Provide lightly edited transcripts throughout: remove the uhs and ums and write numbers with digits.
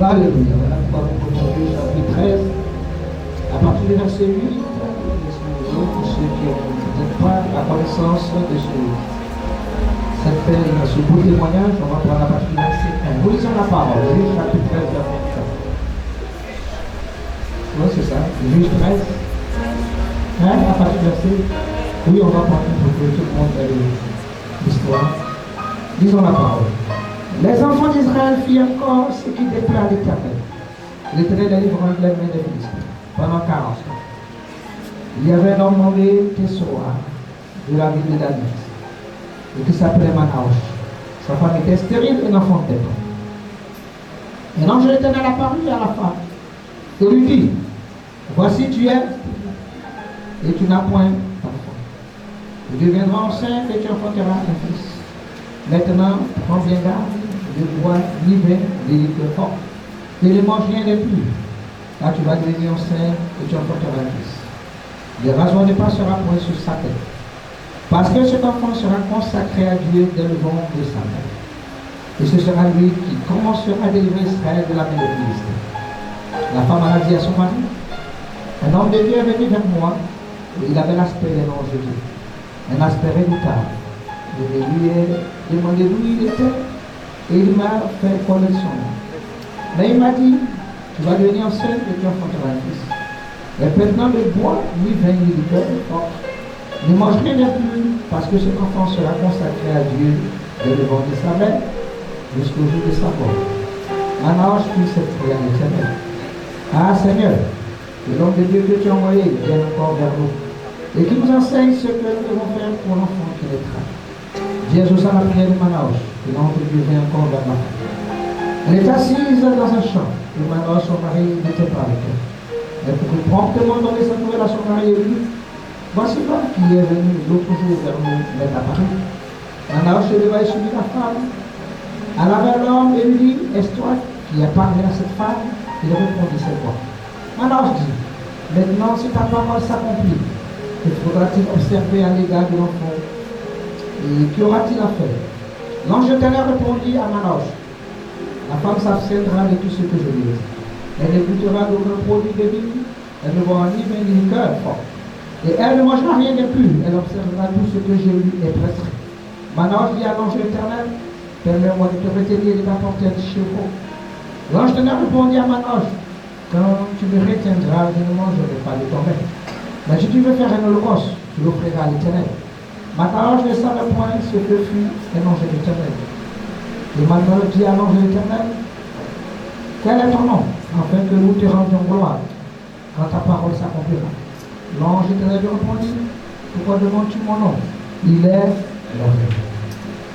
Alléluia. Voilà pourquoi vous commencez chapitre 13. À partir du verset 8, pour ceux qui n'ont peut-être pas la connaissance de ce beau témoignage, on va prendre à partir du verset 1. Nous lisons la parole, Juge chapitre 13, verset 1. Oui, c'est ça, Juge 13. À partir du verset. Oui, on va prendre pour que tout le monde ait l'histoire. Disons la parole. Les enfants d'Israël firent encore ce qui déplaît à l'Éternel. L'Éternel délivra de la main des Philistins pendant 40 ans. Il y avait un homme nommé Tessoa de la ville de David et qui s'appelait Manaosh. Sa femme était stérile et n'enfantait pas. Un ange de l'Éternel apparut à la femme et lui dit: voici tu es et tu n'as point d'enfant. Tu deviendras enceinte et tu enfanteras un fils. Maintenant, prends bien garde de boire ni vin ni liqueur fort. Et ne mange rien de plus, car tu vas devenir enceinte et tu enfanteras un fils. Le rasoir ne passera point sur sa tête, parce que cet enfant sera consacré à Dieu dès le ventre de sa mère. Et ce sera lui qui commencera à délivrer Israël de la main des Philistins. La femme a dit à son mari: un homme de Dieu est venu vers moi, et il avait l'aspect d'un ange de Dieu, un aspect redoutable. Je lui ai demandé d'où il était, et il m'a fait connaître son nom. Mais il m'a dit: tu vas devenir enceinte et tu enfanteras un fils. Et maintenant ne bois ni vin ni liqueur fort. Ne mange rien de plus, parce que cet enfant sera consacré à Dieu dès le ventre de sa mère, jusqu'au jour de sa mort. Manaosh fit cette prière à l'Éternel: ah Seigneur, que l'homme de Dieu que tu as envoyé vienne encore vers nous, et qui nous enseigne ce que nous devons faire pour l'enfant qui naîtra. Dis à la prière de Manaosh, que l'ange de Dieu vient encore vers la femme. Elle est assise dans un champ, et Manaosh, son mari, n'était pas avec elle. Elle pouvait promptement donner sa nouvelle à son mari et lui: voici l'homme qui est venu l'autre jour vers nous mettre à Paris. Manaosh se leva et suivit la femme. Alla vers l'homme et lui dit: est-ce toi qui as parlé à cette femme? Il répondit: c'est moi. Manaosh dit: maintenant, si ta parole s'accomplit, il faudra-t-il observer à l'égard de l'enfant? Et qu'aura-t-il à faire? L'ange de l'Éternel répondit à Manaosh: la femme s'abstiendra de tout ce que je lui ai dit. Elle ne goûtera d'aucun produit de vie, elle ne boira ni vin ni liqueur fort. Et elle ne mangera rien de plus, elle observera tout ce que je lui ai prescrit. Manaosh dit à l'ange de l'Éternel: permets-moi de te retenir et de t'apporter un chevreau. L'ange de l'Éternel répondit à Manaosh: quand tu me retiendras, je ne mangerai pas de ton vin. Mais si tu veux faire un holocauste, tu l'offriras à l'Éternel. Manaosh ne savait point ce que fut un ange de l'Éternel. Et Manaosh dit à l'ange de l'Éternel: quel est ton nom, afin que nous te rendions gloire, quand ta parole s'accomplira? L'ange de l'Éternel lui répondit: pourquoi demandes-tu mon nom? Il est merveilleux.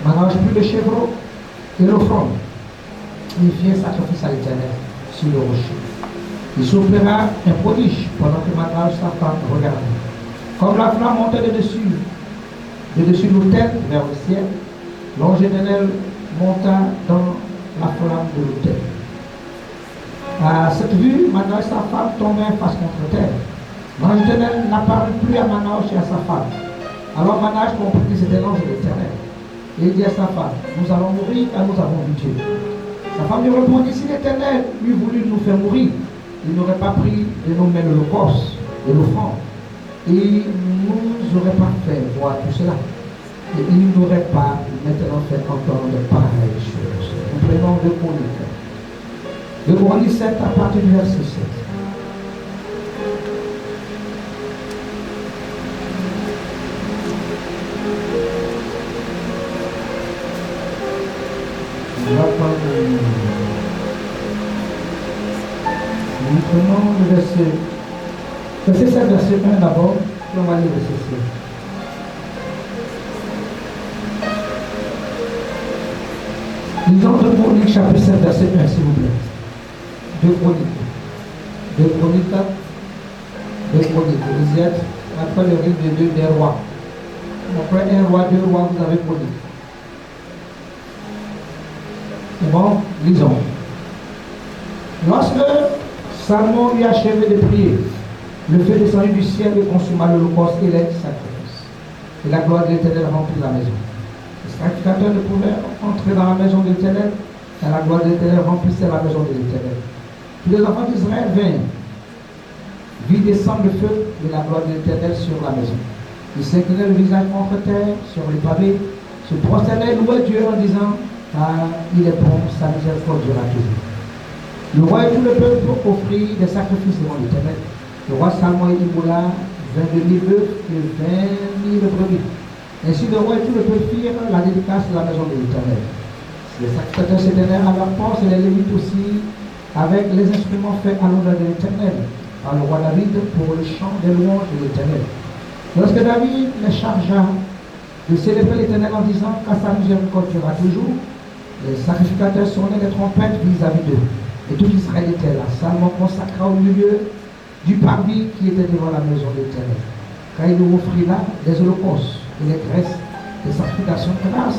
Manaosh prit le chevreau et l'offrande. Il fit un sacrifice à l'Éternel sur le rocher. Il s'opéra un prodige pendant que Manaosh, sa femme, regardait. Comme la flamme montait de dessus l'autel vers le ciel, l'ange de l'Éternel monta dans la flamme de l'autel. À cette vue, Manaosh et sa femme tombèrent face contre terre. L'ange de l'Éternel n'apparut plus à Manaosh et à sa femme. Alors Manaosh comprit que c'était l'ange de l'Éternel. Et il dit à sa femme: nous allons mourir car nous avons vu Dieu. Sa femme lui répondit: si l'Éternel eût voulu nous faire mourir, il n'aurait pas pris de nos mains l'holocauste et l'offrande. Et il ne nous aurait pas fait voir tout cela. Et il n'aurait pas maintenant fait encore de pareilles choses. Nous prenons 2 Chroniques. 2 Chroniques 7 à partir du verset 7. Nous prenons le verset 7, verset 1 d'abord, puis on va lire le verset 7. Lisons 2 Chroniques, chapitre 7, verset 1, s'il vous plaît. 2 Chroniques. 2 Chroniques. Vous êtes après le livre de 2 des rois. Après 1 roi, 2 rois, vous avez Chroniques. C'est bon, lisons. Lorsque Salomon eut achevé de prier, le feu descendit du ciel et consuma l'holocauste et les sacrifices. Et la gloire de l'Éternel remplit la maison. Les sacrificateurs ne pouvaient entrer dans la maison de l'Éternel Et la gloire de l'Éternel remplissait la maison de l'Éternel. Puis les enfants d'Israël vinrent, vit descendre le feu et la gloire de l'Éternel sur la maison. Ils s'inclinaient le visage contre terre, sur les pavés, se prosternaient, louaient Dieu en disant, car il est bon, sa miséricorde durera toujours. Le roi et tout le peuple offrirent des sacrifices devant l'Éternel. Le roi Salomon immola 22 000 bœufs et 20 000 brebis. Ainsi le roi et tout le peuple firent la dédicace de la maison de l'Éternel. Les sacrificateurs s'éteignèrent à leur poste et les Lévites aussi, avec les instruments faits à l'honneur de l'Éternel, par le roi David pour le chant des louanges de l'Éternel. Lorsque David les chargea de célébrer l'Éternel en disant qu'à sa miséricorde durera toujours, les sacrificateurs sonnaient des trompettes vis-à-vis d'eux. Et tout Israël était là. Salomon consacra au milieu du parvis qui était devant la maison de l'Éternel. Car il nous offrit là des holocaustes et les graisses, des sacrifications de grâce,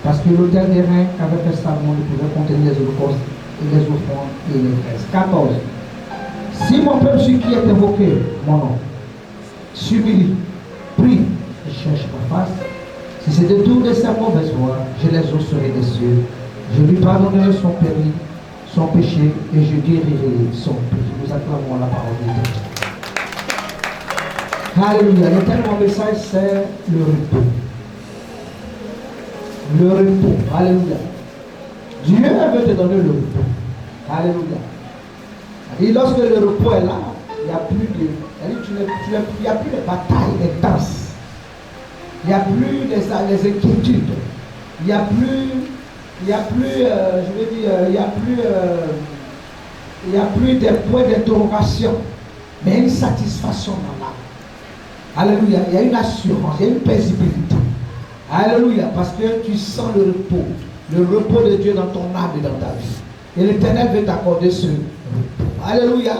parce que l'autel des reins qu'avait fait Salomon ne pouvait contenir les holocaustes et les offrandes et les graisses. 14. Si mon peuple, celui qui est invoqué, mon nom, s'humilie, prie et cherche ma face, si c'est de tout de sa mauvaise voie, je les osserai des cieux. Je lui pardonnerai son péché, et je guérirai son péché. Nous acclamons la parole de Dieu. Alléluia. L'éternel, mon message, c'est le repos. Le repos. Alléluia. Dieu veut te donner le repos. Alléluia. Et lorsque le repos est là, il n'y a plus de batailles intenses. Il n'y a plus les inquiétudes. Il n'y a plus, il n'y a plus des points d'interrogation, mais une satisfaction dans l'âme. Alléluia. Il y a une assurance, il y a une paisibilité. Alléluia. Parce que tu sens le repos de Dieu dans ton âme et dans ta vie. Et l'Éternel veut t'accorder ce repos. Alléluia.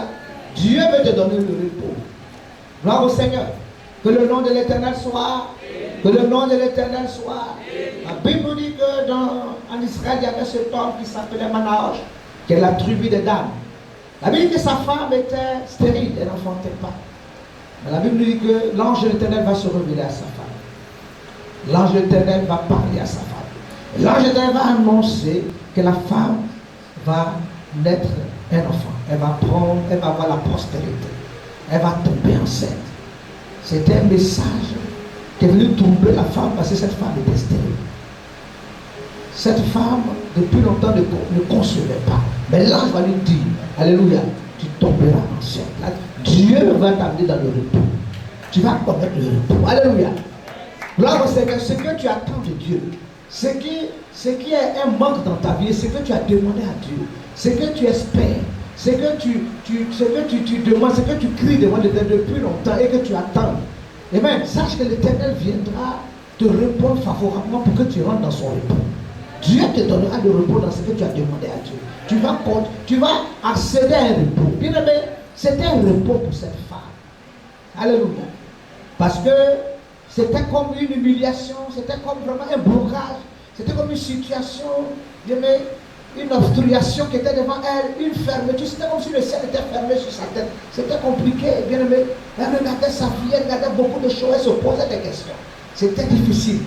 Dieu veut te donner le repos. Gloire au Seigneur. Que le nom de l'Éternel soit. Que le nom de l'Éternel soit. La Bible nous dit que en Israël, il y avait cet homme qui s'appelait Manaoch, qui est la tribu de Dan. La Bible dit que sa femme était stérile, elle n'enfantait pas. Mais la Bible nous dit que l'ange de l'Éternel va se révéler à sa femme. L'ange de l'Éternel va parler à sa femme. L'ange de l'Éternel va annoncer que la femme va naître un enfant. Elle va avoir la postérité. Elle va tomber enceinte. C'était un message qui est venu tomber la femme parce que cette femme était stérile. Cette femme, depuis longtemps, ne concevait pas. Mais l'ange va lui dire, alléluia, tu tomberas enceinte. Dieu va t'amener dans le repos. Tu vas connaître le repos. Alléluia. Gloire au Seigneur, ce que tu attends de Dieu, ce qui est un manque dans ta vie, ce que tu as demandé à Dieu, ce que tu espères, ce que tu demandes, ce que tu cries devant l'Éternel depuis longtemps et que tu attends. Amen. Sache que l'Éternel viendra te répondre favorablement pour que tu rentres dans son repos. Dieu te donnera le repos dans ce que tu as demandé à Dieu. Tu vas accéder à un repos. Bien aimé, c'était un repos pour cette femme. Alléluia. Parce que c'était comme une humiliation, c'était comme vraiment un blocage, c'était comme une situation, bien aimé, une obstruction qui était devant elle, une fermeture. C'était comme si le ciel était fermé sur sa tête. C'était compliqué, bien aimé. Elle regardait sa vie, elle regardait beaucoup de choses, elle se posait des questions. C'était difficile.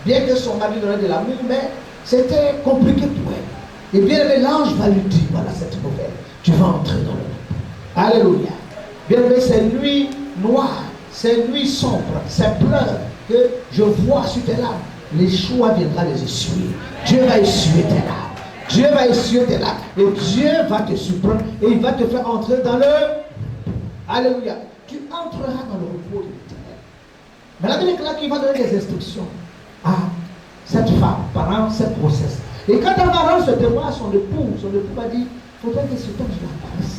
Bien que son mari donnait de l'amour, mais c'était compliqué pour elle. Et bien aimé, l'ange va lui dire, voilà cette nouvelle, tu vas entrer dans le repos. Alléluia. Bien aimé, c'est nuit noire, c'est nuit sombre, c'est pleurs que je vois sur tes larmes. L'Échoua viendra les essuyer. Dieu va essuyer tes larmes. Dieu va essuyer tes larmes. Et Dieu va te surprendre et il va te faire entrer dans le repos. Alléluia. Tu entreras dans le repos de l'Éternel. Mais la Bible est là qu'il va donner des instructions à cette femme pendant cette grossesse. Et quand elle va rendre ce témoin à son époux va dire, il faudrait que cet homme apparaisse.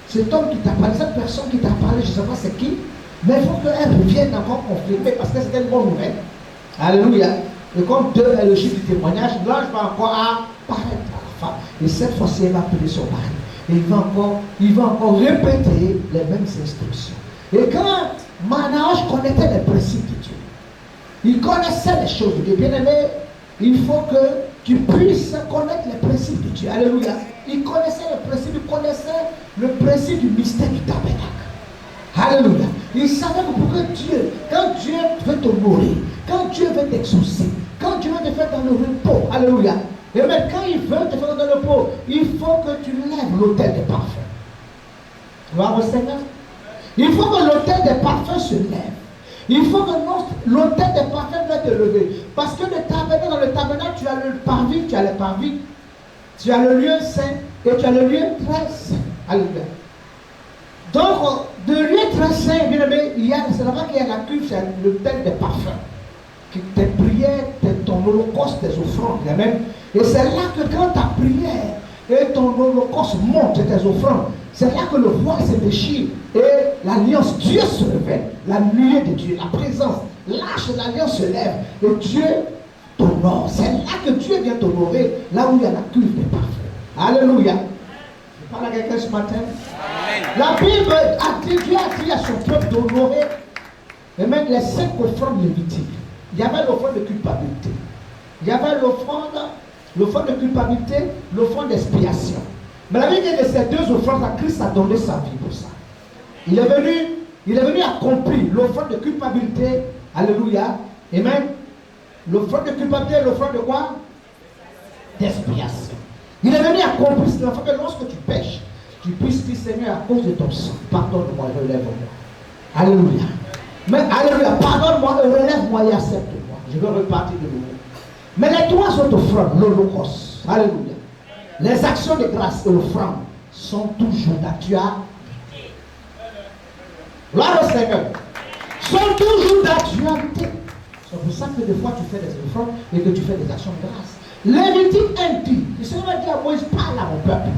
Cet homme qui t'a parlé, cette personne qui t'a parlé, je ne sais pas c'est qui, mais il faut qu'elle revienne encore confirmer parce que c'est une bonne nouvelle. Alléluia. Et comme Dieu est le chiffre du témoignage, l'ange va encore apparaître à la femme. Et cette fois-ci, elle va appeler son mari. Et il va encore répéter les mêmes instructions. Et quand Manaoch connaissait les principes de Dieu, il connaissait les choses de Dieu. Bien aimé, il faut que tu puisses connaître les principes de Dieu. Alléluia. Il connaissait le principe du mystère du tabernacle. Alléluia. Il savait que pour que Dieu, quand Dieu veut te nourrir, quand Dieu veut t'exaucer, quand Dieu veut te faire dans le repos, alléluia, Et même quand il veut te faire dans le pot, il faut que tu lèves l'autel des parfums. Gloire au Seigneur. Il faut que l'autel des parfums se lève. Il faut que l'autel des parfums doit te lever. Parce que dans le tabernacle, tu as le parvis, tu as les parvis. Tu as le lieu saint et tu as le lieu très saint. Alléluia. Donc, de lieu très saint, bien aimé, c'est là-bas qu'il y a la cuve, c'est l'autel des parfums. Tes prières, ton holocauste, tes offrandes, amen. Et c'est là que quand ta prière et ton holocauste montent, tes offrandes, c'est là que le voile se déchire et l'alliance Dieu se révèle, la nuée de Dieu, la présence, l'arche de l'alliance se lève et Dieu t'honore. C'est là que Dieu vient t'honorer, là où il y a la cuve des parfums. Alléluia. Je parle à quelqu'un ce matin. Amen. La Bible a dit, Dieu a dit à son peuple d'honorer et même les 5 offrandes lévitiques. Il y avait l'offrande de culpabilité. Il y avait l'offrande de culpabilité, l'offrande d'expiation. Mais la vérité de ces 2 offrandes, Christ a donné sa vie pour ça. Il est venu accomplir l'offrande de culpabilité. Alléluia. Et même l'offrande de culpabilité, l'offrande de quoi? D'expiation. Il est venu accomplir cela afin que lorsque tu pêches, tu puisses dire Seigneur, à cause de ton sang, pardonne-moi, relève-moi. Alléluia. Mais alléluia, pardonne-moi, relève-moi et accepte-moi. Je vais repartir de nouveau. Mais les 3 autres offrandes, l'holocauste, alléluia, les actions de grâce et l'offrande sont toujours d'actualité. Gloire au Seigneur. Sont toujours d'actualité. C'est pour ça que des fois tu fais des offrandes et que tu fais des actions de grâce. Lévitique 1 dit, le Seigneur dit à Moïse, parle à mon peuple.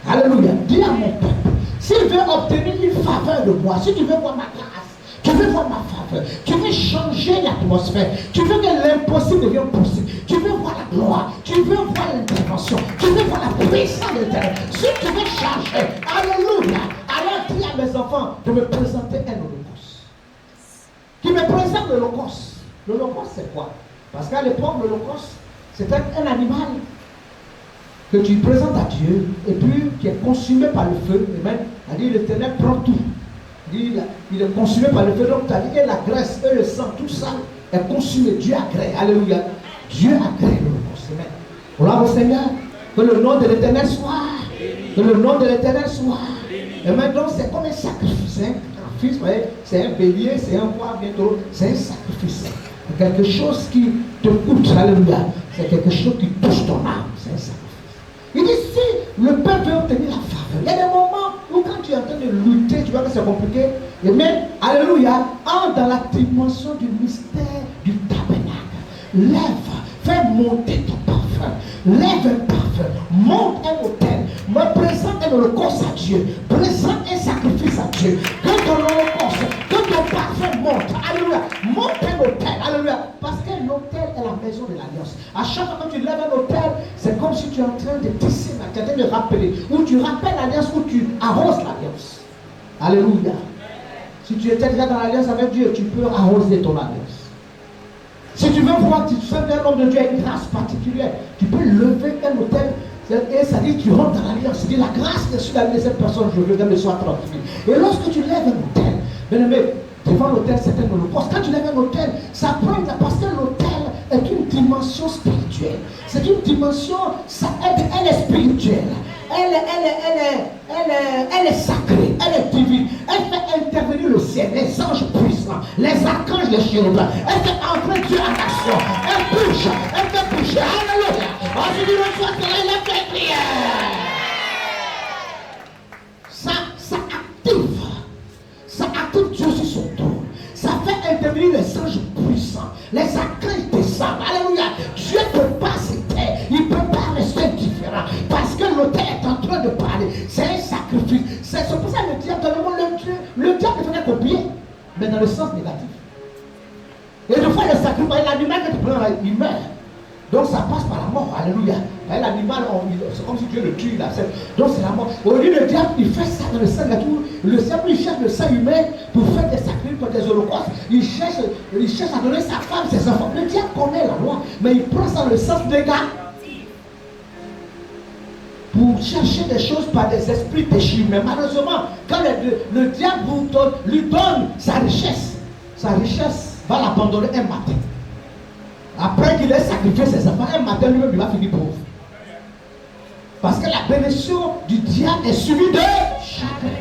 Alléluia, dis à mon peuple, s'il veut obtenir une faveur de moi, si tu veux voir ma grâce, tu veux voir ma faveur, tu veux changer l'atmosphère, tu veux que l'impossible devienne possible, tu veux voir la gloire, tu veux voir l'intervention, tu veux voir la puissance de l'éternel. Si tu veux changer, alléluia, alors dis à mes enfants de me présenter un holocauste. Qui me présente l'holocauste. L'holocauste c'est quoi? Parce qu'à l'époque, l'holocauste c'était un animal que tu présentes à Dieu et puis qui est consumé par le feu. Et même, elle dit l'Éternel prend tout. Il est consumé par le feu. Donc, tu as dit que la graisse et le sang, tout ça est consumé. Dieu agrée. Alléluia. Dieu agrée l'holocauste. Amen. Gloire au Seigneur. Que le nom de l'Éternel soit. Que le nom de l'Éternel soit. Et maintenant, c'est comme un sacrifice. Un sacrifice, c'est un bélier, c'est un bois bientôt. C'est un sacrifice. C'est quelque chose qui te coûte. Alléluia. C'est quelque chose qui touche ton âme. C'est un sacrifice. Il dit si le peuple veut obtenir la faveur, il y a des moments où quand tu es en train de lutter, tu vois que c'est compliqué. Et même, alléluia, entre dans la dimension du mystère du tabernacle. Lève, fais monter ton parfum. Lève un parfum, monte un autel, me présente un holocauste à Dieu, présente un sacrifice à Dieu. Que ton holocauste, que ton parfum monte, alléluia, monte un autel, alléluia. Parce que l'autel est la maison de l'alliance. À chaque fois que tu lèves un autel, c'est comme si tu es en train de tisser, tu es en train de rappeler, ou tu rappelles l'alliance, ou tu arroses l'alliance. Alléluia. Si tu étais déjà dans l'alliance avec Dieu, tu peux arroser ton alliance. Si tu veux voir, tu sens qu'un homme de Dieu a une grâce particulière, tu peux lever un autel. Et ça dit que tu rentres dans l'alliance. C'est la grâce de cette personne, je veux qu'elle me soit tranquille. Et lorsque tu lèves un autel, bien aimé, devant l'autel, c'est un holocauste. Quand tu lèves un autel, ça prend, parce que l'autel est une dimension spirituelle. C'est une dimension, elle est spirituelle. Elle est sacrée, elle est divine. Elle fait intervenir le ciel, les anges puissants, les archanges, les chérubins. Elle fait entrer Dieu en action. Elle fait bouger. Alléluia. Aujourd'hui, le soir, elle fait prière. Ça active Dieu sur son trône. Ça fait intervenir les anges puissants, les archanges descendent. Alléluia. Dieu ne peut pas se taire, il ne peut pas rester différent. Parce que l'autel est en train de parler. C'est un sacrifice. C'est pour ça que le diable, le diable faisait copier, mais dans le sens négatif. Et des fois, le sacrifice, l'animal que tu prends, il meurt. Donc ça passe par la mort. Alléluia. L'animal, c'est comme si Dieu le tue. Là. Donc c'est la mort. Au lieu le diable, il fait ça dans le sang naturel. Le diable, il cherche le sang humain pour faire des sacrifices, pour des holocaustes. Il cherche à donner sa femme, ses enfants. Le diable connaît la loi, mais il prend ça dans le sens négatif. Pour chercher des choses par des esprits déchirés. Mais malheureusement, quand le diable lui donne sa richesse va l'abandonner un matin. Après qu'il ait sacrifié ses enfants, un matin lui-même il va finir pauvre. Parce que la bénédiction du diable est suivie de chacun.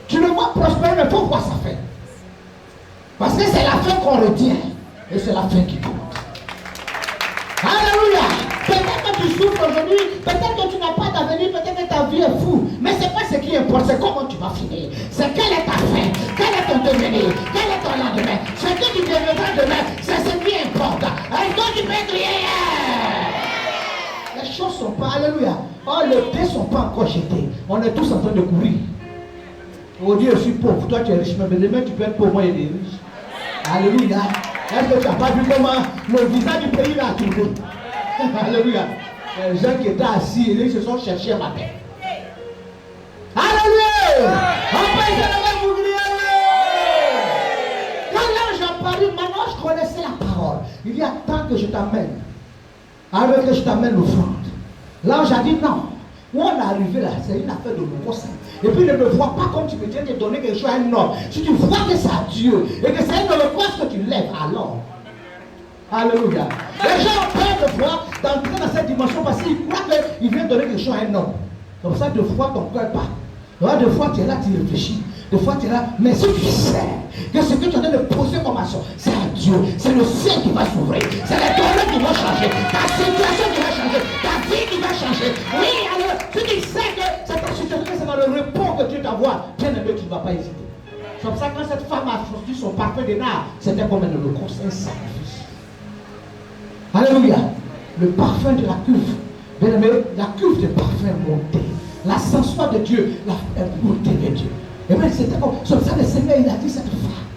Tu le vois prospérer, mais il faut voir sa fin. Parce que c'est la fin qu'on retient. Et c'est la fin qui compte. Alléluia. Peut-être que tu souffres aujourd'hui, peut-être que tu n'as pas d'avenir, peut-être que ta vie est fou. Mais ce n'est pas ce qui importe, c'est comment tu vas finir. C'est quelle est ta fin, quel est ton devenir, quel est ton lendemain. Ce que tu deviendras demain, c'est ce qui importe. Est-ce que tu peux crier? Les choses ne sont pas, alléluia. Oh, les dés ne sont pas encore jetés. On est tous en train de courir. Oh Dieu, je suis pauvre, toi tu es riche, mais demain tu peux être pauvre, moi il est riche. Alléluia. Est-ce que tu n'as pas vu comment le visage du pays l'a tourné? Alléluia. Les gens qui étaient assis, ils se sont cherchés à matin. Alléluia. Après, je vais vous crier. Quand l'ange a parlé, maintenant je connaissais la parole. Il y a tant que je t'amène. Alors que je t'amène l'offrande. L'ange a dit non. Où on est arrivé là, c'est une affaire de l'holocauste. Et puis ne me vois pas comme tu me viens de donner quelque chose à un homme. Si tu vois que c'est à Dieu et que c'est un holocauste que tu lèves, alors. Alléluia. Les gens ont peur de voir d'entrer dans cette dimension parce qu'ils croient qu'il vient donner quelque chose à un homme. Comme ça, deux fois ton cœur part. Alors, deux fois tu es là, tu réfléchis. Des fois tu es là, mais si tu sais que ce que tu es en train de poser comme action, c'est à Dieu, c'est le ciel qui va s'ouvrir, c'est les douleurs qui vont changer, ta situation qui va changer, ta vie qui va changer. Oui, alors, si tu sais que c'est ta situation, c'est dans le repos que Dieu t'envoie, bien aimé, tu ne vas pas hésiter. C'est comme ça que quand cette femme a choisi son parfum d'énard, c'était comme un holocauste, un sacrifice. Alléluia. Le parfum de la cuve, bien aimé, la cuve de parfum montée, l'ascension de Dieu, la beauté de Dieu. Et bien c'était comme ça, le Seigneur il a dit cette femme.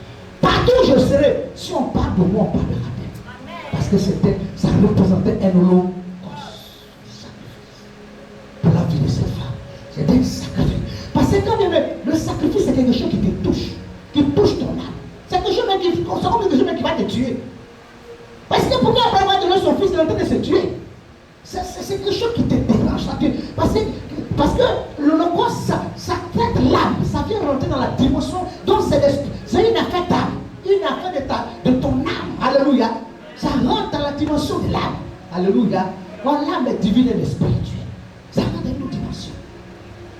Partout où je serai, si on parle de moi, on parlera d'elle. Parce que ça représentait un holocauste. Pour la vie de cette femme. C'était un sacrifice. Parce que quand même, le sacrifice c'est quelque chose qui te touche, qui touche ton âme. C'est quelque chose qui va te tuer. Parce que pourquoi après avoir donné son fils, il est en train de se tuer? C'est quelque chose qui te dérange. Parce que l'holocauste, ça traite l'âme, ça vient rentrer dans la dimension. Donc c'est une affaire d'âme, une affaire de ton âme. Alléluia. Ça rentre dans la dimension de l'âme. Alléluia. Quand l'âme est divine et spirituelle, ça rentre dans une autre dimension.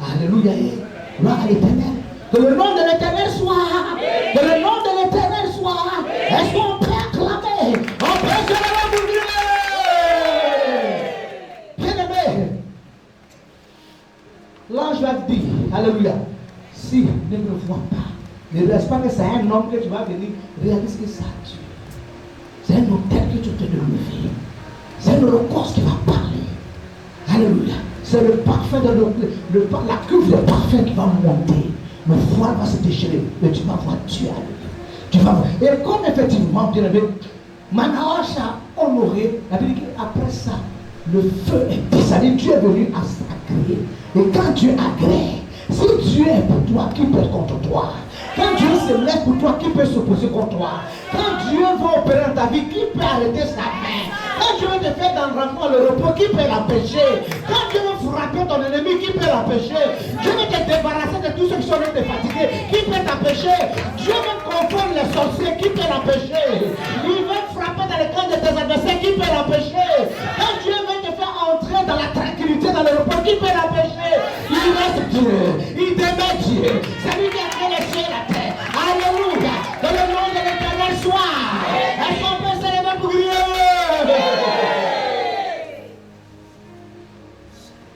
Alléluia. Gloire à l'Éternel. Que le nom de l'Éternel soit. Que le nom de l'Éternel soit. Est-ce qu'on peut acclamer? On peut se lever. L'ange va te dire, alléluia, si ne me vois pas, ne reste pas que c'est un homme que tu vas venir, réalise que ça a Dieu. C'est un hôtel que tu te lever. C'est un holocauste qui va parler. Alléluia. C'est le parfum de la cuve de parfum qui va monter. Le voile va se déchirer, mais tu vas voir Dieu. Tu vas voir. Et comme effectivement, bien aimé, Manaosh a honoré, la Bible dit après ça, le feu est descendu. Dieu est venu à s'agréer. Et quand Dieu agrée, si Dieu est pour toi, qui peut être contre toi? Quand Dieu se lève pour toi, qui peut s'opposer contre toi? Quand Dieu va opérer dans ta vie, qui peut arrêter sa main? Quand Dieu veut te faire dans le rapport, le repos, qui peut l'empêcher? Quand Dieu veut frapper ton ennemi, qui peut l'empêcher? Dieu veut te débarrasser de tous ceux qui sont en train de fatiguer, qui peut t'empêcher? Dieu veut confondre les sorciers, qui peut l'empêcher? Il veut frapper dans le cœur de tes adversaires, qui peut l'empêcher? Quand Dieu veut te faire entrer dans la tranquillité, dans le repos, qui peut l'empêcher? Il reste Dieu, il demeure Dieu. C'est lui qui a créé les cieux et la terre. Alléluia. Que le nom de l'Éternel soit. Est-ce qu'on peut se lever pour crier?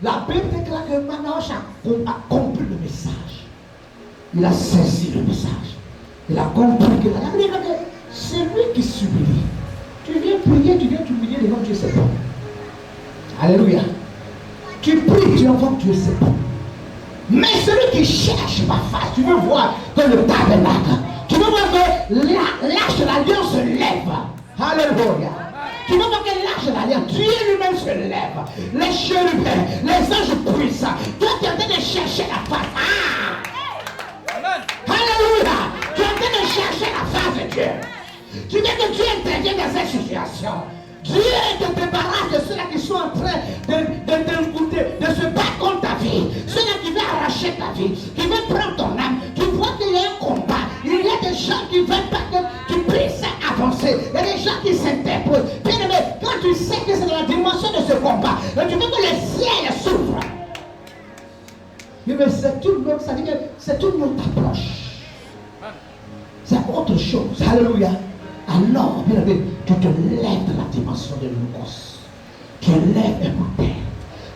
La Bible déclare que Manoach a compris le message. Il a saisi le message. Il a compris que c'est lui qui s'humilie. Tu viens prier, tu viens t'humilier devant Dieu, c'est bon. Alléluia. Tu pries, tu invoques Dieu, c'est bon. Mais celui qui cherche ma face, tu veux voir que le tabernacle, tu veux voir que l'arche de l'alliance se lève. Alléluia. Tu veux voir que l'arche de l'alliance, Dieu lui-même se lève. Les chérubins, les anges puissants. Toi, tu es en train de chercher la face. Alléluia. Tu es en train de chercher la face de Dieu. Tu veux que Dieu intervienne dans cette situation. Dieu te débarrasse de ceux-là qui sont en train de se battre contre ta vie. Ceux-là qui veulent arracher ta vie, qui veulent prendre ton âme. Tu vois qu'il y a un combat. Il y a des gens qui veulent pas que tu puisses avancer. Il y a des gens qui s'interposent. Bien aimé, Mais c'est une autre, ça dit que c'est une autre approche. C'est autre chose. Alléluia. Alors, bien aimé, tu te lèves de la dimension de l'Holocauste. Tu lèves un côté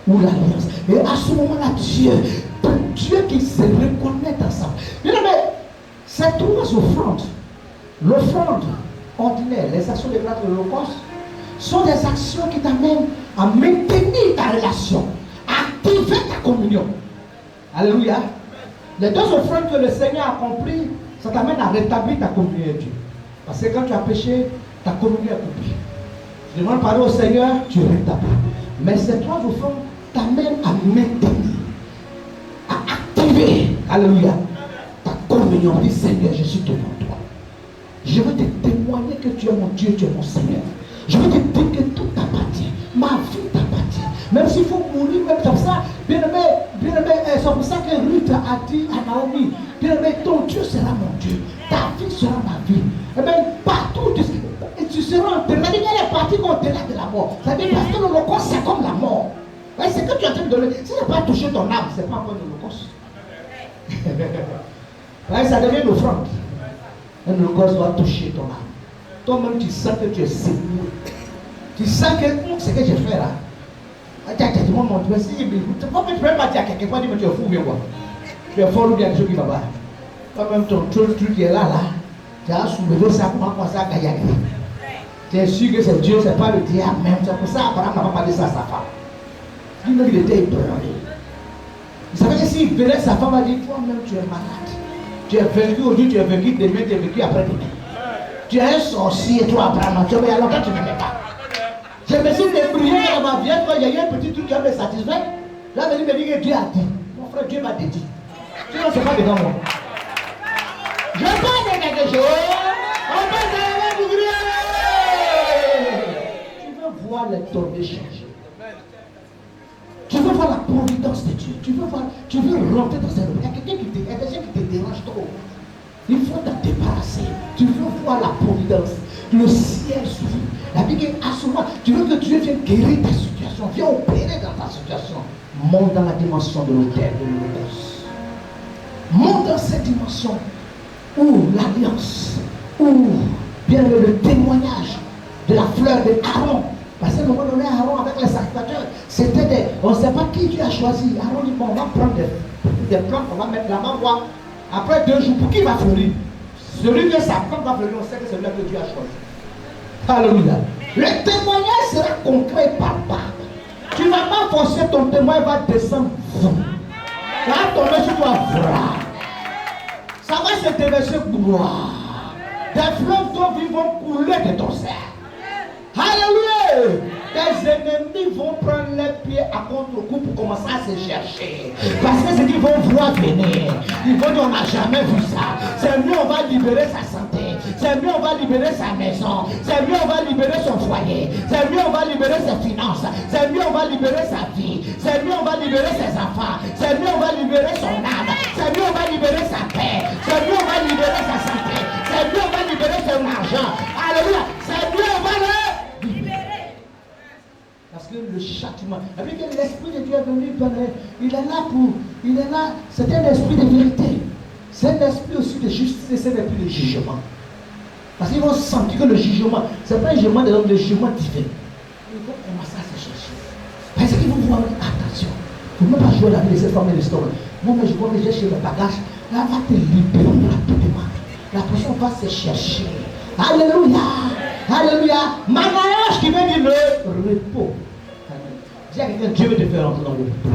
ou l'alliance. Et à ce moment-là, Dieu qui se reconnaît dans ça. Bien aimé, c'est trois offrandes. L'offrande ordinaire, les actions de grâce de l'Holocauste, sont des actions qui t'amènent à maintenir ta relation, à activer ta communion. Alléluia. Les deux offrandes que le Seigneur a accomplies, ça t'amène à rétablir ta communion avec Dieu. Parce que quand tu as péché, ta communion est coupée. Tu demandes pardon au Seigneur, tu rétablis. Mais ces trois offrandes t'amènent à maintenir, à activer, alléluia, ta communion. Dis Seigneur, je suis devant toi. Je veux te témoigner que tu es mon Dieu, tu es mon Seigneur. Je veux te dire que tout t'appartient. Ma vie t'appartient. Même s'il faut mourir, même comme ça, bien aimé, c'est pour ça que Ruth a dit à Naomi, bien aimé, ton Dieu sera mon Dieu. Ta vie sera ma vie. Et bien, partout, tu seras enterré. Il y a des parties au-delà de la mort. C'est-à-dire parce que l'Holocauste, c'est comme la mort. C'est que tu es en train de donner. Si tu n'as pas touché ton âme, ce n'est pas encore l'Holocauste. Ça devient une offrande. Un Holocauste doit toucher ton âme. Toi-même, tu sens que tu es séduit. Tu sens que ce que j'ai fait là. Tu ne peux même pas dire à quelqu'un, mais tu es fou ou bien quoi. Tu es folle ou bien quelque chose qui va pas. Toi-même, ton truc qui est là, tu as soulevé ça, comment commencer à gagner. Tu es sûr que c'est Dieu, c'est pas le diable même. C'est pour ça qu'Abraham n'a pas parlé ça à sa femme. Il était ébranlé. Il savait que s'il verrait sa femme, il dit, toi-même, tu es malade. Tu es vaincu aujourd'hui, tu es vaincu demain, tu es vaincu après-demain. Tu es un sorcier, toi, Abraham. Tu es alors que tu ne m'aimais pas. Je me suis débrouillé dans ma vie, quand il y a eu un petit truc qui me satisfait. Là, je me dis que Dieu a dit. Mon frère, Dieu m'a dit. Sinon, ce n'est pas devant moi. Je parle de quelque chose. On peut se réveiller. Tu veux voir les tournées changer. Tu veux voir la providence de Dieu. Tu veux rentrer dans cette. Il y a quelqu'un qui te dérange trop. Il faut te débarrasser. Tu veux voir la providence. Le ciel s'ouvre. La Bible est à ce moment. Tu veux que Dieu vienne guérir ta situation. Viens opérer dans ta situation. Monte dans la dimension de l'autel de l'Holocauste. Monte dans cette dimension où l'alliance, où bien le témoignage de la fleur de Aaron. Parce qu'à un moment donné, Aaron avec les sacrificateurs, c'était des. On ne sait pas qui Dieu a choisi. Aaron dit bon, on va prendre des plantes, on va mettre là-bas, voir. Après 2 jours, pour qui va fleurir? Celui que sa plante va fleurir, on sait que c'est celui que Dieu a choisi. Alléluia. Le témoignage sera concret et palpable. Tu ne vas pas forcer ton témoin, va descendre. Ça va tomber sur toi. Ça va se déverser gloire. Des fleuves d'eau vont couler de ton sein. Alléluia. Tes ennemis vont prendre les pieds à contre-coup pour commencer à se chercher. Parce que c'est qu'ils vont voir venir. Ils vont dire on n'a jamais vu ça. C'est mieux on va libérer sa santé. C'est mieux on va libérer sa maison. C'est mieux on va libérer son foyer. C'est mieux on va libérer ses finances. C'est mieux on va libérer sa vie. C'est mieux on va libérer ses enfants. C'est mieux on va libérer son âme. C'est mieux on va libérer sa paix. C'est mieux on va libérer sa santé. C'est mieux on va libérer son argent. Alléluia. C'est mieux on va le libérer. Parce que le châtiment, avec l'esprit de Dieu est venu, il est là pour, il est là, c'est un esprit de vérité. C'est un esprit aussi de justice et c'est un esprit de jugement. Parce qu'ils vont sentir que le jugement, ce n'est pas un jugement de l'homme, le jugement divin. Ils vont commencer à se chercher. Parce qu'ils vont voir, attention, il ne faut même pas jouer la vie de cette femme et de cet homme. Moi, je vois que j'ai chez le bagage, là, va te libérer rapidement. La personne va se chercher. Alléluia. Alléluia. Mariage qui veut dire le repos. Dis à quelqu'un, Dieu veut te faire rentrer dans le repos.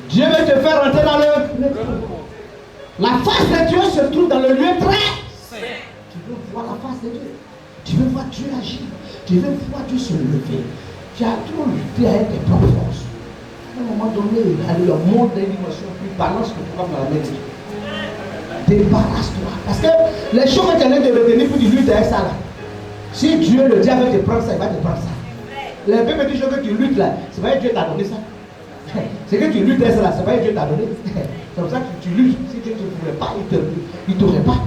Dieu veut te faire rentrer dans le repos. La face de Dieu se trouve dans le lieu très saint. Tu veux voir la face de Dieu. Tu veux voir Dieu agir. Tu veux voir Dieu se lever. Tu as tout lutté avec tes propres forces. À un moment donné, alléluia, monte dans une émotion plus balance que tu vas dans la main de Dieu. Débarrasse-toi. Parce que les choses que tu es en train de retenir pour lutter avec ça là. Si Dieu, le diable veut te prendre ça, il va te prendre ça. Les deux petits choses que tu luttes là, c'est pas Dieu t'a donné ça. C'est que tu luttes avec ça là, c'est pas Dieu t'a donné. C'est pour ça que tu luttes. Si Dieu ne te voulait pas, il ne t'aurait pas.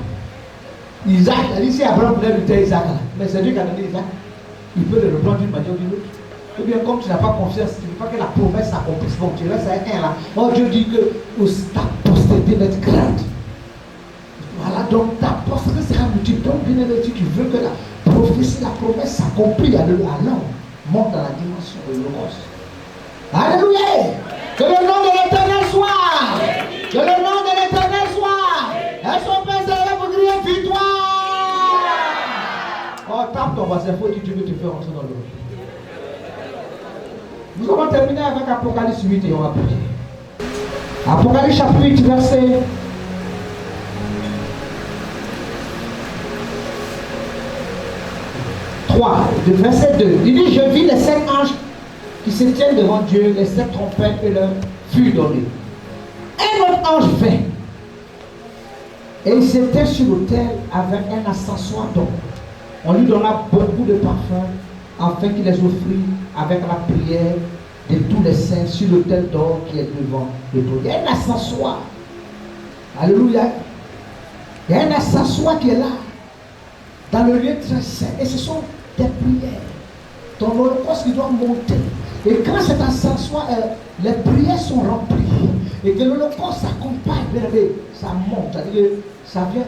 Isaac, il a dit si Abraham voulait lutter Isaac là, mais c'est Dieu qui a donné Isaac. Il peut le reprendre d'une manière ou d'une autre. Ou bien comme tu n'as pas confiance, tu ne veux pas que la promesse s'accomplisse. Bon, tu restes avec un là. Oh, Dieu dit que ta postérité va être grande. Voilà, donc ta postérité sera multiple. Donc, bien aimé, si tu veux que la prophétie, la promesse s'accomplisse, alors monte dans la dimension de l'Holocauste. Alléluia! Que le nom de l'Éternel soit! Que le nom de l'Éternel soit! Et son Père sera pour crier victoire! Oh, tape ton voisin, il faut que tu veux te faire rentrer dans le monde. Nous allons terminer avec Apocalypse 8 et on va prier. Apocalypse chapitre 8, verset 3, verset 2. Il dit, je vis les 7 anges qui se tiennent devant Dieu, les 7 trompettes et leur fut donné. Un autre ange vint. Et il s'était sur l'autel avec un ascensoir d'or. On lui donna beaucoup de parfums afin qu'il les offrit avec la prière de tous les saints sur l'autel d'or qui est devant le trône. Il y a un ascensoir. Alléluia. Il y a un ascensoir qui est là, dans le lieu très saint. Et ce sont des prières. Ton holocauste qui doit monter. Et quand cet ascensoir, les prières sont remplies, et que l'holocauste s'accompagne, ça monte. C'est-à-dire ça vient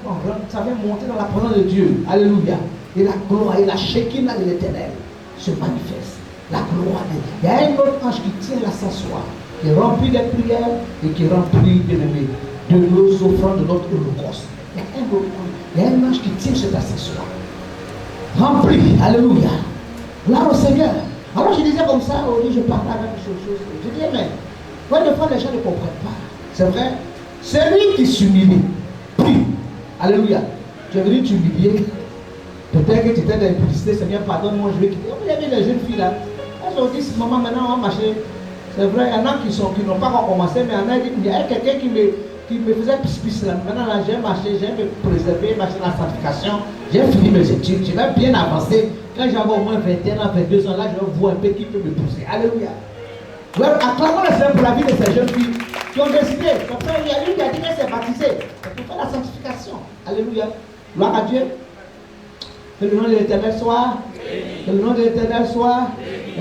monter dans la présence de Dieu. Alléluia. Et la gloire et la shekinah de l'Éternel se manifeste. La gloire. Il y a un autre ange qui tient l'ascensoir, qui remplit les prières et qui remplit, bien-aimés, de nos offrandes, de notre holocauste. Il y a un autre ange. Il y a un ange qui tient cet ascensoir. Rempli. Alléluia. Gloire au Seigneur. Alors je disais comme ça, au lieu je parlais avec des choses. Je disais, mais quand des fois les gens ne comprennent pas. C'est vrai. Celui qui s'humilie, prie. Alléluia. Tu es venu t'humilier. Peut-être que tu étais dans la publicité, Seigneur, pardonne-moi, je vais quitter. Vous avez les jeunes filles là. Elles ont dit, maman, maintenant on va marcher. C'est vrai, il y en a qui n'ont pas encore commencé, mais il y a quelqu'un qui me faisait pis là. Maintenant là, j'ai marché, j'ai me préservé, marché dans la sanctification. J'ai fini mes études, je vais bien avancer. Quand j'avais au moins 21 ans, 22 ans, là, je vais voir un peu qui peut me pousser. Alléluia. Acclamons le Seigneur pour la vie de ces jeunes filles qui ont décidé. Comme ça, il y a une qui a dit qu'elle s'est baptisée. C'est pour faire la sanctification. Alléluia. Gloire à Dieu. Que le nom de l'Éternel soit. Que le nom de l'Éternel soit.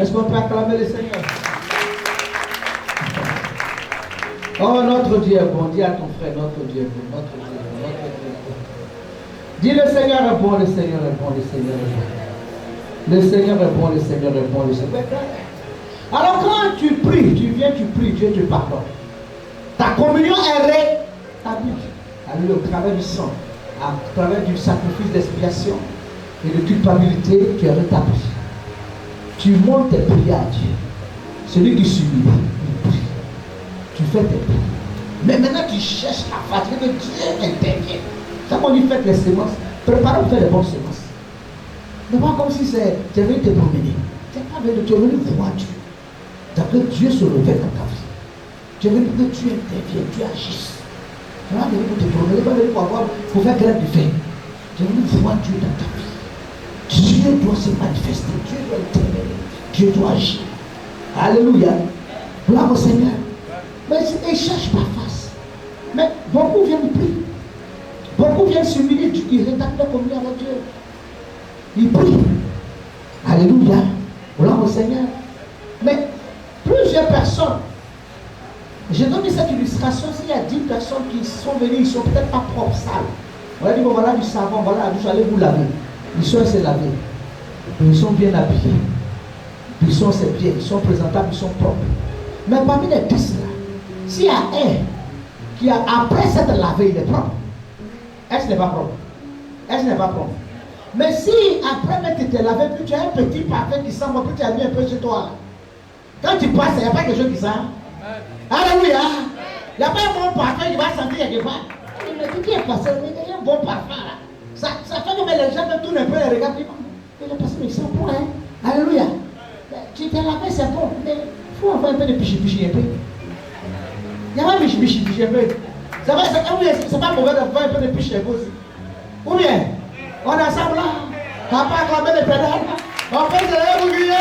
Est-ce qu'on peut acclamer le Seigneur? Oh, notre Dieu est bon. Dis à ton frère, notre Dieu est bon. Notre Dieu est bon. Notre Dieu est bon. Dis, le Seigneur est bon, le Seigneur est bon, le Seigneur est bon. Le Seigneur est bon, le Seigneur est bon, le Seigneur est bon. Alors quand tu pries, tu viens, tu pries, Dieu te pardonne. Ta communion est rétablie. Alléluia, au travers du sang, à travers du sacrifice d'expiation et de culpabilité, tu es rétabli. Tu montes tes prières à Dieu. Celui qui s'humilie, il prie. Tu fais tes prières. Mais maintenant tu cherches la face, que Dieu intervient. Ça qu'on lui fait les semences, préparez pour faire les bonnes semences. Ne pas comme si tu es venu te promener. Tu n'es pas venu, tu es venu voir Dieu. Donc que Dieu se révèle dans ta vie. Tu es venu pour que Dieu intervienne, Dieu agisse. Tu n'es pas venu pour te promener, tu n'es pas venu pour faire grève du fait. Tu es venu voir Dieu dans ta vie. Dieu doit se manifester, Dieu doit intervenir, Dieu doit agir. Alléluia. Gloire au Seigneur. Mais ils ne cherchent pas face. Mais beaucoup viennent prier. Beaucoup viennent s'humilier, ils rétablit la communion avec Dieu. Ils prient. Alléluia. Gloire au Seigneur. Mais plusieurs personnes, je donne cette illustration, s'il y a 10 personnes qui sont venues, ils ne sont peut-être pas propres, sales. On a dit, bon, voilà du savon, voilà la douche, allez vous laver. Ils sont assez lavés. Ils sont bien habillés. Ils sont assez bien, ils sont présentables, ils sont propres. Mais parmi les 10 là, s'il y a un qui a, après s'être lavé, il est propre, est-ce n'est pas propre? Est-ce n'est pas propre? Mais si après même tu t'es lavé, puis tu as un petit parfum qui sent bon, puis tu as mis un peu chez toi. Quand tu passes, il n'y a pas quelque chose qui sent. Alléluia. Il n'y a pas un bon parfum qui va sentir quelque part. Mais tu es passé, il y a un bon parfum là. Ça fait que les gens me tournent un peu les regards. Il a passé, mais c'est bon, hein. Alléluia. Tu t'es lavé, c'est bon. Mais il faut avoir un peu de pichi-pichi un peu. Il y a pas de pichi-pichi un peu. C'est pas mauvais d'avoir un peu de pichi un peu aussi. Ou bien, on est ensemble là. On n'a pas acclamé les pédales. On fait de l'ébouillé.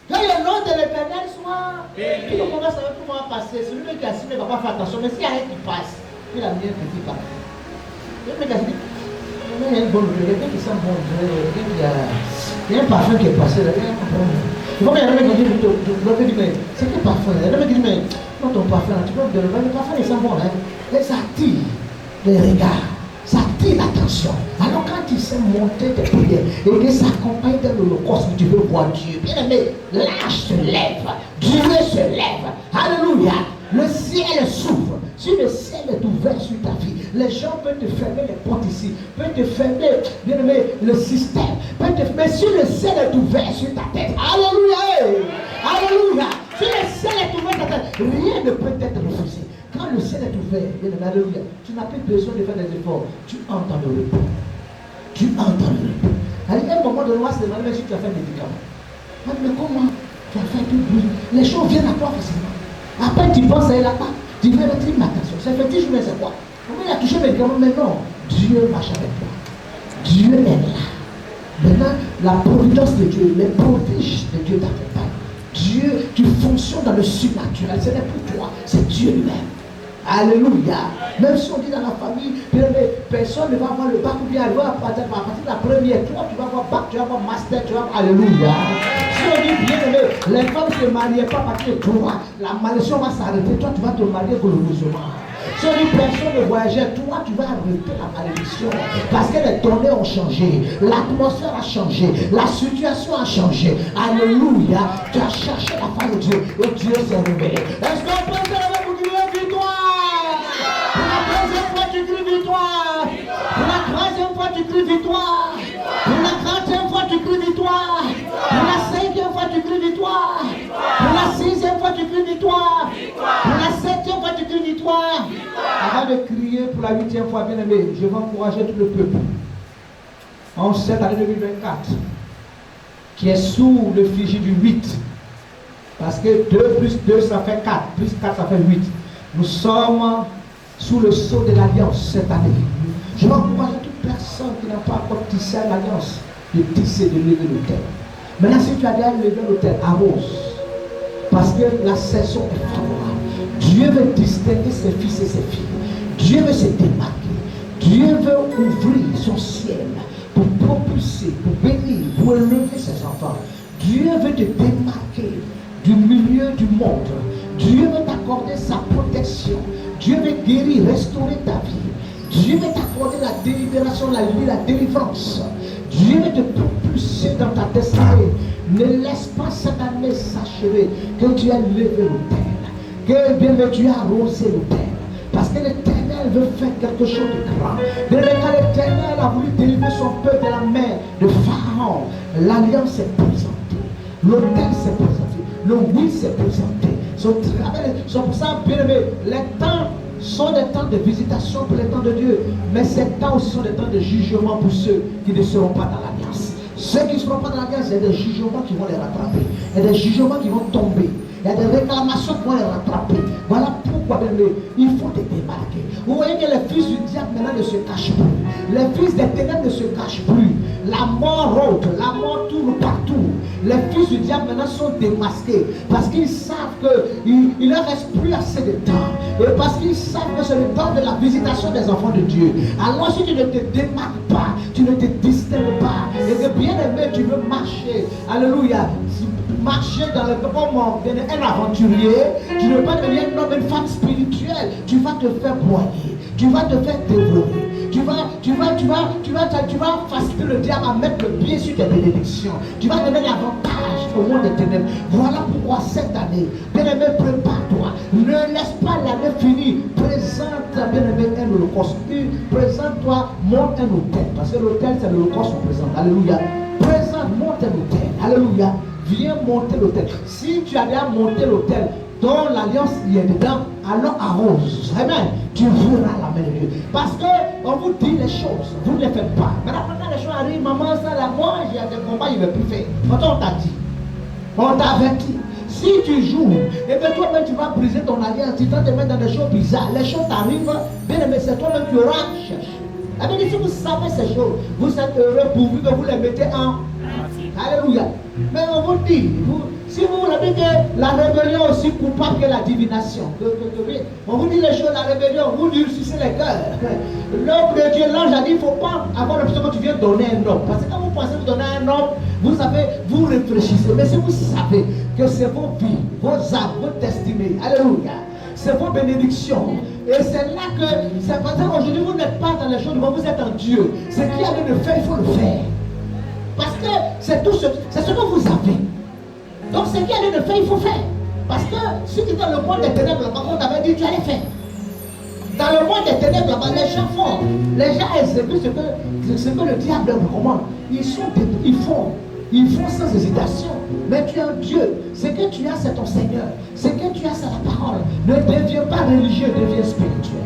Que le nom de l'Éternel soit. Tout le monde va savoir comment passer. Celui qui a assis ne va pas faire attention. Mais s'il y a rien qui passe, il a mis un petit pas. Le mec a dit, il y a une bonne, quelqu'un qui sent bon, quelqu'un qui a. Il y a un parfum qui est passé là. Il faut qu'il y ait un mec qui dit, mais c'est quel parfum? Il y a un mec qui dit, mais non, ton parfum, tu peux me donner le parfum, il sent bon, hein. Et ça attire les regards, ça attire l'attention. Alors quand tu sais monter tes prières et que ça accompagne de l'holocauste, tu veux voir Dieu, bien aimé, l'âge se lève, Dieu se lève. Alléluia. Le ciel s'ouvre. Si le ciel est ouvert sur ta vie, les gens peuvent te fermer les portes ici, peuvent te fermer, bien aimé, le système, mais si le ciel est ouvert sur ta tête, alléluia, alléluia, si le ciel est ouvert sur ta tête, rien ne peut être refusé. Quand le ciel est ouvert, bien aimé, alléluia, tu n'as plus besoin de faire des efforts, tu entends le repos. Tu entends le repos. À un moment donné, on va se demander si tu as fait des médicaments. Mais comment tu as fait tout bruit? Les choses viennent à toi facilement. Après, tu penses à elle là-bas. Tu veux mettre une attention. Ça fait 10 jours, mais c'est quoi? Il a touché mes médicaments, mais non. Dieu marche avec toi. Dieu est là. Maintenant, la providence de Dieu, les prodiges de Dieu t'accompagnent. Dieu, tu fonctionnes dans le surnaturel. Ce n'est plus toi, c'est Dieu lui-même. Alléluia. Même si on dit dans la famille, personne ne va avoir le bac ou bien elle va à partir de la première. Toi, tu vas avoir bac, tu vas avoir master, tu vas avoir. Alléluia. Si on dit bien aimé, les femmes ne se marient pas parce que toi, la malédiction va s'arrêter. Toi, tu vas te marier glorieusement. Si on dit personne ne voyageait, toi, tu vas arrêter la malédiction. Parce que les données ont changé, l'atmosphère a changé, la situation a changé. Alléluia. Tu as cherché la face de Dieu et Dieu s'est révélé. Est-ce qu'on peut faire avec vous victoire? Pour la deuxième fois, tu cries victoire. Pour la troisième fois, tu cries victoire. Pour la quatrième fois, tu cries victoire. Pour la cinquième fois, tu cries victoire. Pour la sixième fois, tu cries victoire. Pour la septième fois, tu cries victoire. Avant de crier pour la huitième fois, bien aimé, je vais encourager tout le peuple. En cette année 2024, qui est sous le fichier du 8. Parce que 2 plus 2, ça fait 4. Plus 4, ça fait 8. Nous sommes sous le sceau de l'alliance cette année. Je vais encourager toute personne qui n'a pas encore tissé l'alliance de tisser, de lever l'autel. Maintenant, si tu as déjà levé l'autel, arrose. Parce que la saison est favorable. Dieu veut distinguer ses fils et ses filles. Dieu veut se démarquer. Dieu veut ouvrir son ciel pour propulser, pour bénir, pour élever ses enfants. Dieu veut te démarquer du milieu du monde. Dieu veut t'accorder sa protection. Dieu veut guérir, restaurer ta vie. Dieu veut t'accorder la délibération, la délivrance. Dieu veut te propulser dans ta destinée. Ne laisse pas cette année s'achever que tu as levé l'autel. Que bien tu as arrosé l'autel. Parce que l'Éternel veut faire quelque chose de grand. Quand l'Éternel a voulu délivrer son peuple de la main de Pharaon, l'alliance s'est présentée. L'autel s'est présenté. Le oui s'est présenté. C'est pour ça, bien aimé, les temps sont des temps de visitation pour les temps de Dieu. Mais ces temps aussi sont des temps de jugement pour ceux qui ne seront pas dans l'alliance. Ceux qui ne seront pas dans l'alliance, il y a des jugements qui vont les rattraper. Il y a des jugements qui vont tomber. Il y a des réclamations qui vont les rattraper. Voilà pourquoi, bien aimé, il faut te démarquer. Vous voyez que les fils du diable maintenant ne se cachent plus. Les fils des ténèbres ne se cachent plus. La mort rôde, la mort tourne partout. Les fils du diable maintenant sont démasqués. Parce qu'ils savent qu'il ne leur reste plus assez de temps. Et parce qu'ils savent que c'est le temps de la visitation des enfants de Dieu. Alors si tu ne te démarques pas, tu ne te distingues pas, et que bien aimé, tu veux marcher, alléluia, marcher dans le moment un aventurier, tu ne veux pas devenir un homme, une femme spirituelle, tu vas te faire broyer, tu vas te faire dévorer. Tu vas faciliter le diable à mettre le pied sur tes bénédictions. Tu vas donner l'avantage au monde des ténèbres. Voilà pourquoi cette année, bien-aimé, prépare-toi. Ne laisse pas l'année finie. Présente, bien-aimé, un holocauste. Présente-toi, monte un hôtel. Parce que l'hôtel, c'est l'holocauste qu'on présente. Alléluia. Présente, monte un hôtel. Alléluia. Viens monter l'hôtel. Si tu as déjà monté l'hôtel, dont l'alliance y est dedans, alors arrose. Amen. Tu verras la main de Dieu. Parce qu'on vous dit les choses, vous ne les faites pas. Mais après, quand les choses arrivent, maman, ça, là, moi, j'ai des combats, il ne veut plus faire. Quand on t'a dit, on t'a averti. Si tu joues, et bien toi-même, tu vas briser ton alliance, tu vas te mettre dans des choses bizarres. Les choses t'arrivent, bien aimé, c'est toi-même qui auras cherché. Si vous savez ces choses, vous êtes heureux pourvu que vous les mettez en. Alléluia. Mais on vous dit, Si vous voulez dire que la rébellion est aussi coupable que la divination, on vous dit les choses, la rébellion, vous durcissez les cœurs. L'homme de Dieu, l'ange a dit, il ne faut pas avoir l'impression que tu viens donner un homme. Parce que quand vous pensez vous donner un homme, vous savez, vous réfléchissez. Mais si vous savez que c'est vos vies, vos âmes, votre destinée, alléluia, c'est vos bénédictions. Et c'est là que, c'est parce qu'aujourd'hui vous n'êtes pas dans les choses du monde, vous êtes en Dieu. Ce qu'il y a lieu de faire, il faut le faire. Parce que c'est tout c'est ce que vous avez. Donc ce qu'il y a lieu de faire, il faut faire. Parce que si tu es dans le monde des ténèbres, là-bas, on t'avait dit, tu allais faire. Dans le monde des ténèbres, là-bas, les gens font. Les gens exécutent ce que le diable leur recommande. Ils font sans hésitation. Mais tu es un Dieu. Ce que tu as, c'est ton Seigneur. Ce que tu as, c'est la parole. Ne deviens pas religieux, deviens spirituel.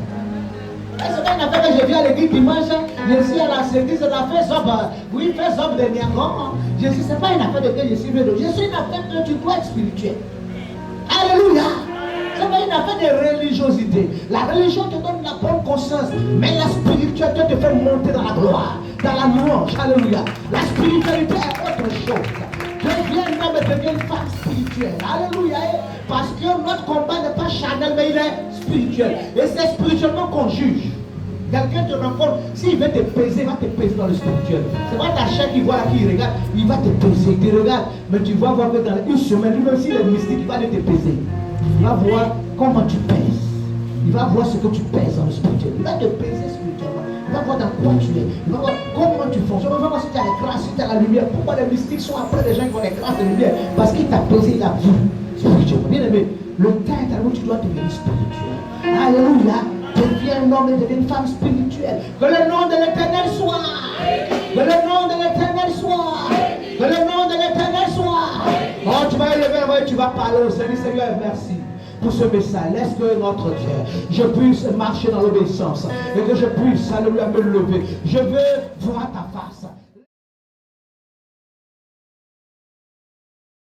C'est pas une affaire que je viens à l'église dimanche, je suis à la service, je fais zob, oui, fais zob de Niagon. Je suis, c'est pas une affaire de que je suis vélo. Je suis une affaire que tu dois être spirituel. Alléluia. C'est pas une affaire de religiosité. La religion te donne la bonne conscience, mais la spiritualité te fait monter dans la gloire, dans la louange. Alléluia. La spiritualité est autre chose. Deviens un homme et deviens une femme spirituelle. Alléluia. Parce que notre combat n'est pas charnel, mais il est spirituel. Et c'est spirituellement qu'on juge. Quelqu'un te rencontre, s'il veut te peser, il va te peser dans le spirituel. C'est pas ta chair qui voit là, qui regarde, il va te peser, il te regarde. Mais tu vas voir que dans une semaine, lui même s'il est mystique, il va aller te peser. Il va voir comment tu pèses. Il va voir ce que tu pèses dans le spirituel. Il va te peser spirituellement. Il va voir dans quoi tu es. Il va voir comment tu fonctionnes. Il va voir si tu as les grâces, si tu as la lumière. Pourquoi les mystiques sont après les gens qui ont les grâces de lumière? Parce qu'il t'a pesé, il a vu spirituellement. Bien aimé, le temps est à où tu dois devenir spirituel. Alléluia. Deviens un homme et deviens une femme spirituelle. Que le nom de l'Éternel soit. Que le nom de l'Éternel soit. Que le nom de l'Éternel soit. Oh, tu vas élever, tu vas parler au Seigneur. Seigneur, merci pour ce message. Laisse que notre Dieu, je puisse marcher dans l'obéissance et que je puisse, alléluia, me lever. Je veux voir ta